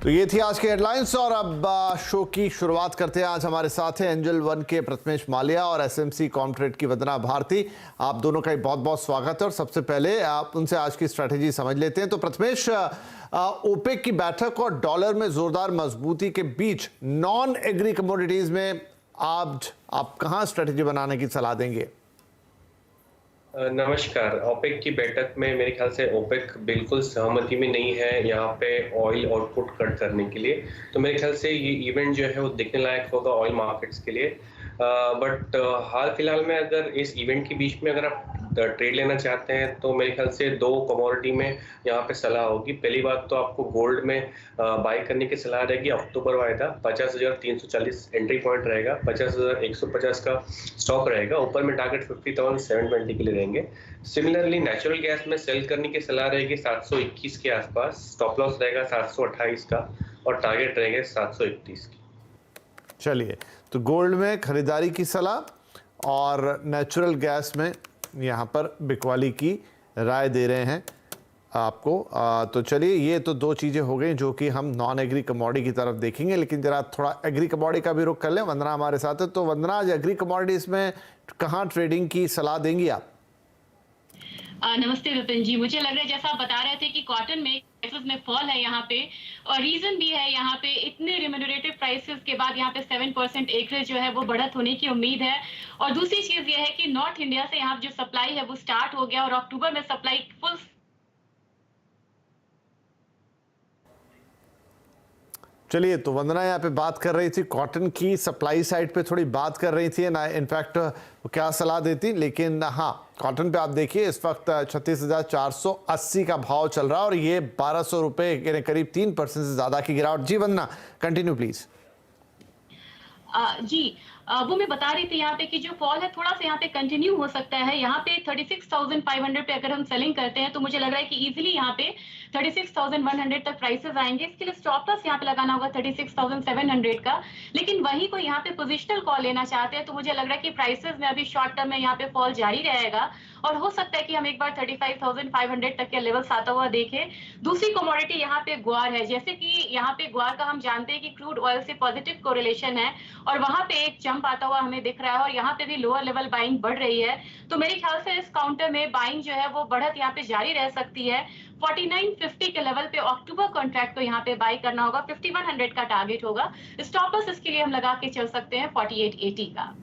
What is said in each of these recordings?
तो ये थी आज की हेडलाइंस और अब शो की शुरुआत करते हैं। आज हमारे साथ हैं एंजल वन के प्रथमेश माल्या और एसएमसी कॉमट्रेड की वंदना भारती। आप दोनों का बहुत बहुत स्वागत है और सबसे पहले आप उनसे आज की स्ट्रैटेजी समझ लेते हैं। तो प्रथमेश, ओपेक की बैठक और डॉलर में जोरदार मजबूती के बीच नॉन एग्री कमोडिटीज में आप कहां स्ट्रैटेजी बनाने की सलाह देंगे? नमस्कार। ओपेक की बैठक में मेरे ख्याल से ओपेक बिल्कुल सहमति में नहीं है यहाँ पे ऑयल आउटपुट कट करने के लिए। तो मेरे ख्याल से ये इवेंट जो है वो देखने लायक होगा ऑयल मार्केट्स के लिए। बट हाल फिलहाल में अगर इस इवेंट के बीच में अगर आप ट्रेड लेना चाहते हैं तो मेरे ख्याल से दो कमोडिटी में यहाँ पे सलाह होगी। पहली बात तो आपको गोल्ड में बाय करने की सलाह रहेगी। अक्टूबर वायदा 50,340 एंट्री पॉइंट रहेगा, 50,150 का स्टॉक रहेगा, ऊपर में टारगेट 50,720 के लिए रहेंगे। सिमिलरली नेचुरल गैस में सेल करने की सलाह रहेगी 721 के आसपास, स्टॉप लॉस रहेगा 728 का और टारगेट रहेंगे 731 की। चलिए, तो गोल्ड में खरीदारी की सलाह और नेचुरल गैस में यहाँ पर बिकवाली की राय दे रहे हैं आपको। तो चलिए, ये तो दो चीज़ें हो गई जो कि हम नॉन एग्री कमोडिटी की तरफ देखेंगे, लेकिन जरा थोड़ा एग्री कमोडिटी का भी रुख कर लें। वंदना हमारे साथ है। तो वंदना, आज एग्री कमोडिटीज में कहाँ ट्रेडिंग की सलाह देंगी आप? नमस्ते विपिन जी। मुझे लग रहा है जैसा आप बता रहे थे कि कॉटन में प्राइसेस में फॉल है यहाँ पे, और रीजन भी है यहाँ पे इतने रिम्यूनरेटिव प्राइसेस के बाद यहाँ पे 7% एकरेज जो है वो बढ़त होने की उम्मीद है। और दूसरी चीज ये है कि नॉर्थ इंडिया से यहाँ जो सप्लाई है वो स्टार्ट हो गया और अक्टूबर में सप्लाई फुल। चलिए, तो वंदना यहाँ पे बात कर रही थी कॉटन की सप्लाई साइड पे थोड़ी बात कर रही थी ना, इनफैक्ट क्या सलाह देती। लेकिन हाँ, कॉटन पे आप देखिए इस वक्त 36,480 का भाव चल रहा है और ये 1,200 रुपये यानी करीब 3% से ज़्यादा की गिरावट। जी वंदना, कंटिन्यू प्लीज। जी, वो मैं बता रही थी यहाँ पे कि जो फॉल है थोड़ा सा यहाँ पे कंटिन्यू हो सकता है। यहाँ पे 36,500 पे अगर हम सेलिंग करते हैं तो मुझे लग रहा है कि इजीली यहाँ पे 36,100 तक प्राइसेस आएंगे। इसके लिए स्टॉप लॉस यहाँ पे लगाना होगा 36,700 का। लेकिन वही कोई यहाँ पे पोजिशनल कॉल लेना चाहते हैं तो मुझे लग रहा है कि प्राइसेस में अभी शॉर्ट टर्म में यहाँ पे फॉल जारी रहेगा और हो सकता है कि हम एक बार 35,500 तक के लेवल्स आता हुआ देखें। दूसरी कमोडिटी यहाँ पे ग्वार है। जैसे कि यहाँ पे ग्वार का हम जानते हैं कि क्रूड ऑयल से पॉजिटिव कोरिलेशन है और वहां पे एक जंप आता हुआ हमें दिख रहा है और यहाँ पे भी लोअर लेवल बाइंग बढ़ रही है। तो मेरे ख्याल से इस काउंटर में बाइंग जो है वो बढ़त यहाँ पे जारी रह सकती है। 4950 के लेवल पे अक्टूबर कॉन्ट्रैक्ट को यहाँ पे बाई करना होगा, 5100 का टारगेट होगा। स्टॉप लॉस इसके लिए हम लगा के चल सकते हैं 4880 का।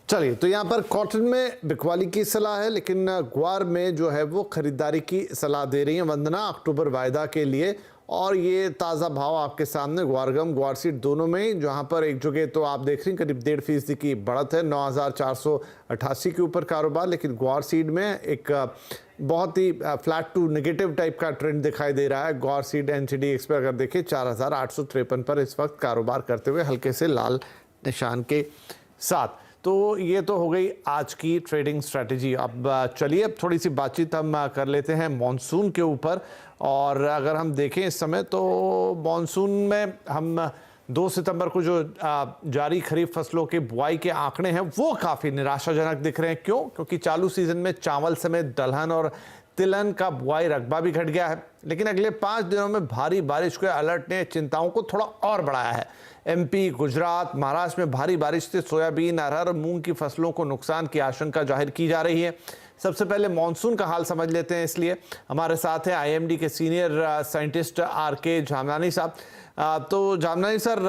चलिए, तो यहाँ पर कॉटन में बिकवाली की सलाह है, लेकिन ग्वार में जो है वो खरीदारी की सलाह दे रही है वंदना अक्टूबर वायदा के लिए। और ये ताज़ा भाव आपके सामने ग्वारगम ग्वार सीड दोनों में ही, जहाँ पर एक जगह तो आप देख रहे हैं करीब 1.5% की बढ़त है, 9,488 के ऊपर कारोबार। लेकिन ग्वार सीड में एक बहुत ही फ्लैट टू नेगेटिव टाइप का ट्रेंड दिखाई दे रहा है। ग्वार सीड NCDX पर अगर देखें 4,853 पर इस वक्त कारोबार करते हुए हल्के से लाल निशान के साथ। तो ये तो हो गई आज की ट्रेडिंग स्ट्रैटेजी। अब चलिए, अब थोड़ी सी बातचीत हम कर लेते हैं मॉनसून के ऊपर। और अगर हम देखें इस समय तो मॉनसून में हम 2 सितंबर को जो जारी खरीफ फसलों के बुआई के आंकड़े हैं वो काफ़ी निराशाजनक दिख रहे हैं। क्यों? क्योंकि चालू सीजन में चावल समेत दलहन और तिलहन का बुआई रकबा भी घट गया है। लेकिन अगले 5 दिनों में भारी बारिश के अलर्ट ने चिंताओं को थोड़ा और बढ़ाया है। MP, गुजरात, महाराष्ट्र में भारी बारिश से सोयाबीन, अरहर और मूंग की फसलों को नुकसान की आशंका जाहिर की जा रही है। सबसे पहले मॉनसून का हाल समझ लेते हैं, इसलिए हमारे साथ है IMD के सीनियर साइंटिस्ट RK जामनानी साहब। तो जामनानी सर,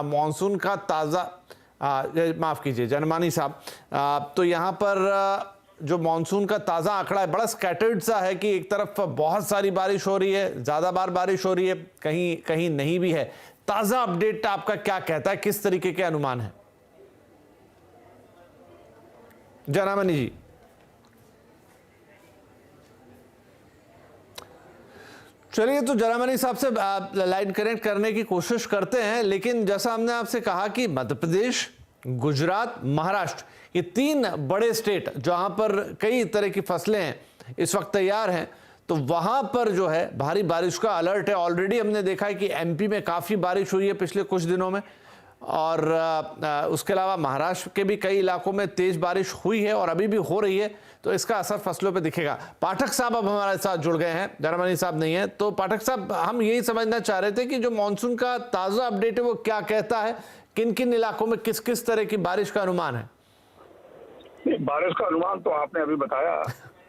मॉनसून का ताज़ा माफ़ कीजिए जनमानी साहब, तो यहाँ पर जो मॉनसून का ताज़ा आंकड़ा है बड़ा स्कैटर्ड सा है कि एक तरफ बहुत सारी बारिश हो रही है, ज़्यादा बार बारिश हो रही है, कहीं कहीं नहीं भी है। ताज़ा अपडेट आपका क्या कहता है, किस तरीके के अनुमान है? जनामनी जी। चलिए, तो जनामनी साहब से लाइन कनेक्ट करने की कोशिश करते हैं। लेकिन जैसा हमने आपसे कहा कि मध्य प्रदेश, गुजरात, महाराष्ट्र, ये 3 बड़े स्टेट जहां पर कई तरह की फसलें हैं इस वक्त तैयार हैं, तो वहां पर जो है भारी बारिश का अलर्ट है। ऑलरेडी हमने देखा है कि MP में काफ़ी बारिश हुई है पिछले कुछ दिनों में। और उसके अलावा महाराष्ट्र के भी कई इलाकों में तेज बारिश हुई है और अभी भी हो रही है, तो इसका असर फसलों पे दिखेगा। पाठक साहब अब हमारे साथ जुड़ गए हैं, जनमनी साहब नहीं है। तो पाठक साहब, हम यही समझना चाह रहे थे कि जो मानसून का ताज़ा अपडेट है वो क्या कहता है, किन किन इलाकों में किस किस तरह की बारिश का अनुमान है? बारिश का अनुमान तो आपने अभी बताया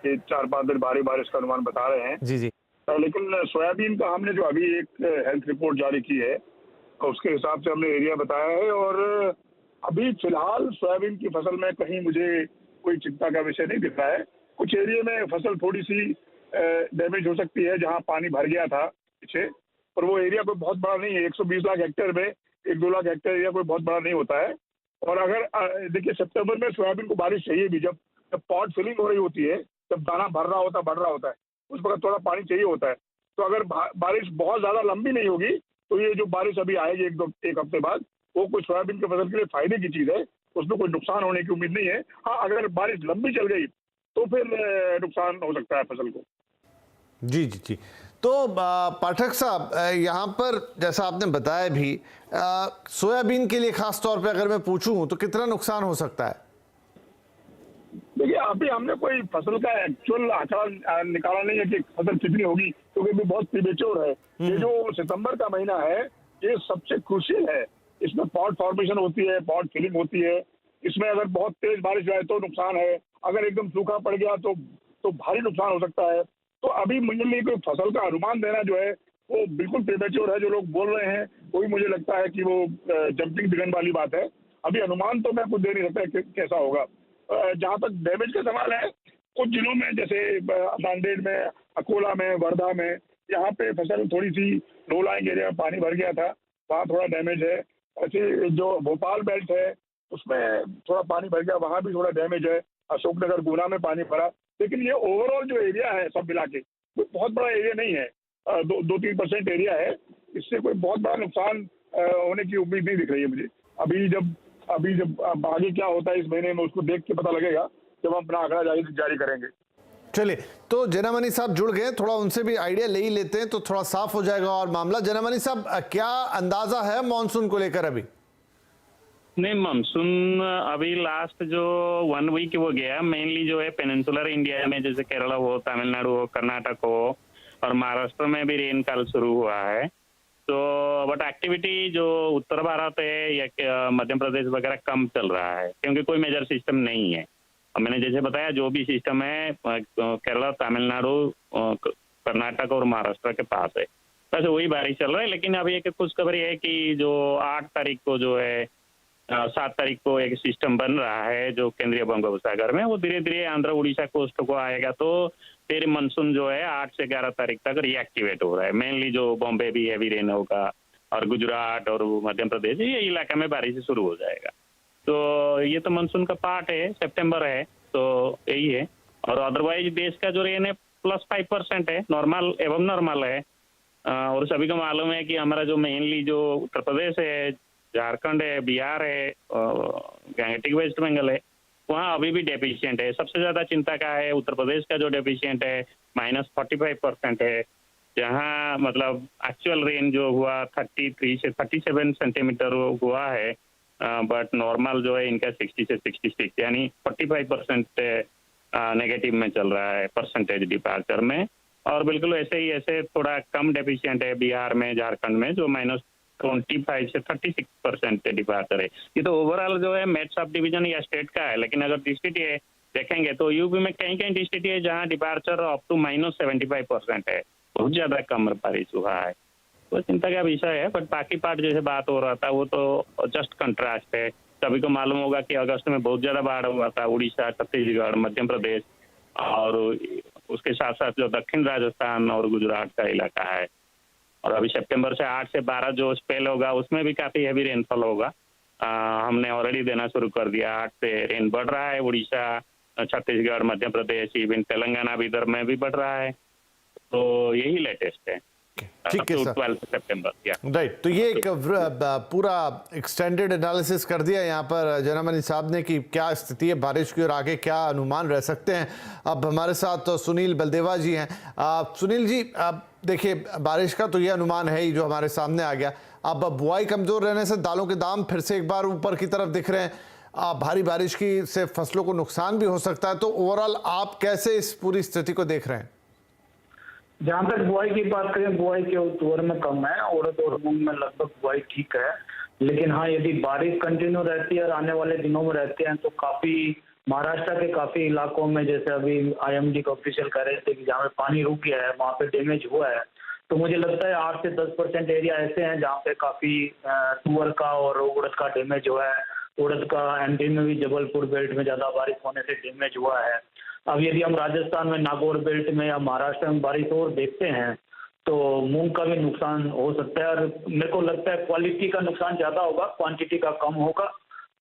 कि 4-5 दिन भारी बारिश का अनुमान बता रहे हैं। जी जी। लेकिन सोयाबीन का हमने जो अभी एक हेल्थ रिपोर्ट जारी की है उसके हिसाब से हमने एरिया बताया है, और अभी फिलहाल सोयाबीन की फसल में कहीं मुझे कोई चिंता का विषय नहीं दिख रहा है। कुछ एरिया में फसल थोड़ी सी डैमेज हो सकती है जहां पानी भर गया था पीछे, पर वो एरिया कोई बहुत बड़ा नहीं है। 120 लाख हेक्टेयर में 1-2 लाख हेक्टेयर एरिया कोई बहुत बड़ा नहीं होता है। और अगर देखिए सितंबर में सोयाबीन को बारिश चाहिए भी, जब पॉट फिलिंग हो रही होती है, जब दाना भर रहा होता है, बढ़ रहा होता है, उस वक्त थोड़ा पानी चाहिए होता है। तो अगर बारिश बहुत ज्यादा लंबी नहीं होगी तो ये जो बारिश अभी आएगी एक हफ्ते बाद, वो कोई सोयाबीन की फसल के लिए फायदे की चीज है, उसमें कोई नुकसान होने की उम्मीद नहीं है। हाँ, अगर बारिश लंबी चल गई तो फिर नुकसान हो सकता है फसल को। जी जी जी। तो पाठक साहब, यहाँ पर जैसा आपने बताया भी, सोयाबीन के लिए खास तौर पे अगर मैं पूछूं तो कितना नुकसान हो सकता है? देखिए, अभी हमने कोई फसल का एक्चुअल आंकड़ा निकाला नहीं है कि फसल कितनी होगी, क्योंकि अभी बहुत प्रीमेच्योर है। ये जो सितंबर का महीना है ये सबसे क्रूशियल है। इसमें पॉट फॉर्मेशन होती है, पॉट फिलिंग होती है। इसमें अगर बहुत तेज बारिश आए तो नुकसान है, अगर एकदम सूखा पड़ गया तो भारी नुकसान हो सकता है। तो अभी मुझे लिए कोई फसल का अनुमान देना जो है वो बिल्कुल प्रीमेच्योर है। जो लोग बोल रहे हैं वही मुझे लगता है कि वो जंपिंग बिगन वाली बात है। अभी अनुमान तो मैं कुछ दे नहीं सकता कैसा होगा। जहां तक डैमेज का सवाल है, कुछ जिलों में जैसे नांदेड़ में, अकोला में, वर्धा में, यहाँ पे फसल थोड़ी सी लो लाइंग एरिया में पानी भर गया था, वहाँ थोड़ा डैमेज है। ऐसे जो भोपाल बेल्ट है उसमें थोड़ा पानी भर गया, वहाँ भी थोड़ा डैमेज है। अशोकनगर, गुना में पानी भरा। लेकिन ये ओवरऑल जो एरिया है सब मिला के कोई बहुत बड़ा एरिया नहीं है, 2-3% एरिया है। इससे कोई बहुत बड़ा नुकसान होने की उम्मीद नहीं दिख रही है मुझे। अभी जब आगे क्या होता है इस महीने में उसको देख के पता लगेगा जब हम अपना आंकड़ा जारी करेंगे। चलिए, तो जनमनी साहब जुड़ गए, थोड़ा उनसे भी आइडिया ले ही लेते हैं तो थोड़ा साफ हो जाएगा और मामला। जनमनी साहब, क्या अंदाजा है मानसून को लेकर अभी? नहीं, मानसून अभी लास्ट जो 1 वीक वो गया, मेनली जो है पेनिनसुलर इंडिया में जैसे केरला हो, तमिलनाडु हो, कर्नाटक हो और महाराष्ट्र में भी रेनफॉल शुरू हुआ है। तो बट एक्टिविटी जो उत्तर भारत है या मध्य प्रदेश वगैरह कम चल रहा है, क्योंकि कोई मेजर सिस्टम नहीं है। मैंने जैसे बताया जो भी सिस्टम है केरला, तमिलनाडु, कर्नाटक और महाराष्ट्र के पास है, बस वही बारिश चल रहा है। लेकिन अभी एक खुशखबरी है कि जो 8 तारीख को जो है 7 तारीख को एक सिस्टम बन रहा है जो केंद्रीय बंगोपसागर में, वो धीरे धीरे आंध्र उड़ीसा कोस्ट को आएगा। तो फिर मानसून जो है 8 से 11 तारीख तक रिएक्टिवेट हो रहा है। मेनली जो बॉम्बे भी हैवी रेन होगा और गुजरात और मध्य प्रदेश ये इलाके में बारिश शुरू हो जाएगा। तो ये तो मानसून का पार्ट है, सितंबर है तो यही है। और अदरवाइज देश का जो रेन है +5% है, नॉर्मल एवं नॉर्मल है। और सभी को मालूम है कि हमारा जो मेनली जो उत्तर प्रदेश है, झारखंड है, बिहार है, गैंगेटिक वेस्ट बंगाल है, वहाँ अभी भी डेफिशिएंट है। सबसे ज्यादा चिंता का है उत्तर प्रदेश का जो डेफिशिएंट है -45% है, जहाँ मतलब एक्चुअल रेन जो हुआ 33 से 37 सेंटीमीटर हुआ है, बट नॉर्मल जो है इनका 60 से 66 यानी 45% नेगेटिव में चल रहा है परसेंटेज डिपार्चर में। और बिल्कुल ऐसे थोड़ा कम डेफिशिएंट है बिहार में, झारखंड में जो -25 से 36% डिपार्चर है। ये तो ओवरऑल जो है मेट सब डिवीजन या स्टेट का है। लेकिन अगर डिस्ट्रिक्ट ये देखेंगे तो यूपी में कहीं डिस्ट्रिक्ट है जहाँ डिपार्चर अप टू -75% है, बहुत ज्यादा कम बारिश हुआ है। तो चिंता का विषय है। बट बाकी पार्ट जैसे बात हो रहा था वो तो जस्ट कंट्रास्ट है। सभी को मालूम होगा कि अगस्त में बहुत ज्यादा बाढ़ हुआ था उड़ीसा, छत्तीसगढ़, मध्य प्रदेश और उसके साथ साथ जो दक्षिण राजस्थान और गुजरात का इलाका है। और अभी सितंबर से 8 से 12 जो स्पेल होगा उसमें भी काफी हैवी रेनफॉल होगा। हमने ऑलरेडी देना शुरू कर दिया। 8 से रेन बढ़ रहा है, उड़ीसा, छत्तीसगढ़, मध्य प्रदेश, इवन तेलंगाना, विदर्भ में भी बढ़ रहा है। तो यही लेटेस्ट है। ठीक है सर, 12 सितंबर। राइट। तो ये एक पूरा एक्सटेंडेड एनालिसिस कर दिया यहाँ पर जनामनी साहब ने कि क्या स्थिति है बारिश की और आगे क्या अनुमान रह सकते हैं। अब हमारे साथ तो सुनील बलदेवा जी हैं। सुनील जी, देखिए बारिश का तो ये अनुमान है ही जो हमारे सामने आ गया। अब बुआई कमजोर रहने से दालों के दाम फिर से एक बार ऊपर की तरफ दिख रहे हैं। भारी बारिश की से फसलों को नुकसान भी हो सकता है। तो ओवरऑल आप कैसे इस पूरी स्थिति को देख रहे हैं? जहाँ तक बुआई की बात करें, बुआई के तुअर में कम है, उड़द और मूंग में लगभग बुआई ठीक है। लेकिन हाँ, यदि बारिश कंटिन्यू रहती है और आने वाले दिनों में रहते हैं तो काफी महाराष्ट्र के काफी इलाकों में, जैसे अभी IMD का ऑफिशियल कह रहे थे कि जहाँ पे पानी रुक गया है वहाँ पे डैमेज हुआ है। तो मुझे लगता है 8 से 10% एरिया ऐसे हैं जहाँ पे काफी तुअर का और उड़द का डैमेज हुआ है। उड़द का MP में भी जबलपुर बेल्ट में ज्यादा बारिश होने से डैमेज हुआ है। अब यदि हम राजस्थान में नागौर बेल्ट में या महाराष्ट्र में बारिश और देखते हैं तो मूंग का भी नुकसान हो सकता है। और मेरे को लगता है क्वालिटी का नुकसान ज्यादा होगा, क्वांटिटी का कम होगा।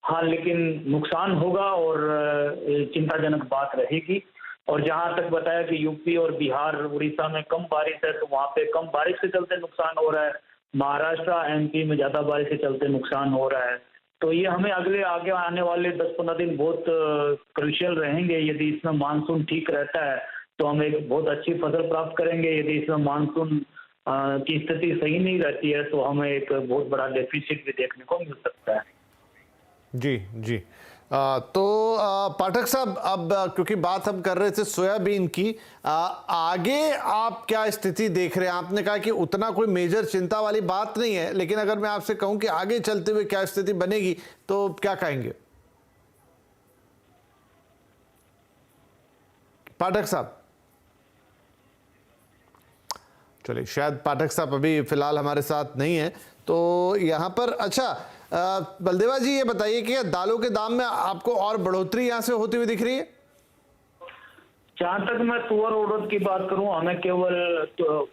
हाँ, लेकिन नुकसान होगा और चिंताजनक बात रहेगी। और जहां तक बताया कि यूपी और बिहार उड़ीसा में कम बारिश है तो वहां पे कम बारिश के चलते नुकसान हो रहा है। महाराष्ट्र MP में ज्यादा बारिश के चलते नुकसान हो रहा है। तो ये हमें आगे आने वाले 10-15 दिन बहुत क्रूशियल रहेंगे। यदि इसमें मानसून ठीक रहता है तो हम एक बहुत अच्छी फसल प्राप्त करेंगे। यदि इसमें मानसून की स्थिति सही नहीं रहती है तो हमें एक बहुत बड़ा डेफिसिट भी देखने को मिल सकता है। जी जी। तो पाठक साहब, अब क्योंकि बात हम कर रहे थे सोयाबीन की, आगे आप क्या स्थिति देख रहे हैं? आपने कहा कि उतना कोई मेजर चिंता वाली बात नहीं है, लेकिन अगर मैं आपसे कहूं कि आगे चलते हुए क्या स्थिति बनेगी तो क्या कहेंगे पाठक साहब? चलिए, शायद पाठक साहब अभी फिलहाल हमारे साथ नहीं है। तो यहाँ पर अच्छा बलदेवा जी, ये बताइए कि दालों के दाम में आपको और बढ़ोतरी यहाँ से होती हुई दिख रही है? जहाँ तक मैं तुअर उड़द की बात करूँ, हमें केवल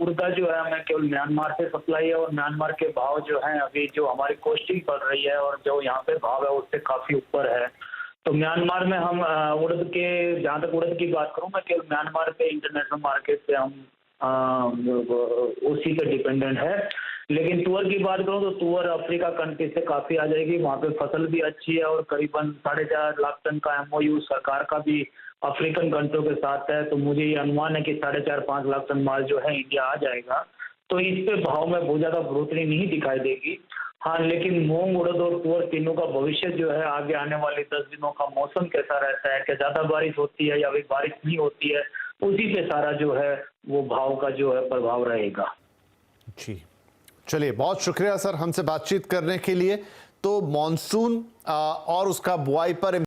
उड़दा जो है हमें केवल म्यांमार से सप्लाई है और म्यांमार के भाव जो है अभी जो हमारी कॉस्टिंग बढ़ रही है और जो यहाँ पे भाव है उससे काफी ऊपर है। तो म्यांमार में हम उड़द के, जहाँ तक उड़द की बात करूँ मैं केवल म्यांमार पे इंटरनेशनल मार्केट पे हम उसी पे डिपेंडेंट है। लेकिन तुअर की बात करूं तो तुअर अफ्रीका कंट्री से काफी आ जाएगी। वहाँ पे फसल भी अच्छी है और करीबन 4.5 लाख टन का MOU सरकार का भी अफ्रीकन कंट्रियों के साथ है। तो मुझे ये अनुमान है कि 4.5-5 लाख टन माल जो है इंडिया आ जाएगा। तो इस पे भाव में बहुत ज्यादा बढ़ोतरी नहीं दिखाई देगी। हाँ, लेकिन मूंग, उड़द और तुअर तीनों का भविष्य जो है, आगे आने वाले 10 दिनों का मौसम कैसा रहता है, क्या ज्यादा बारिश होती है या फिर बारिश नहीं होती है, उसी पे सारा जो है वो भाव का जो है प्रभाव रहेगा। जी, चलिए, बहुत शुक्रिया सर हमसे बातचीत करने के लिए। तो मॉनसून और उसका बुआई पर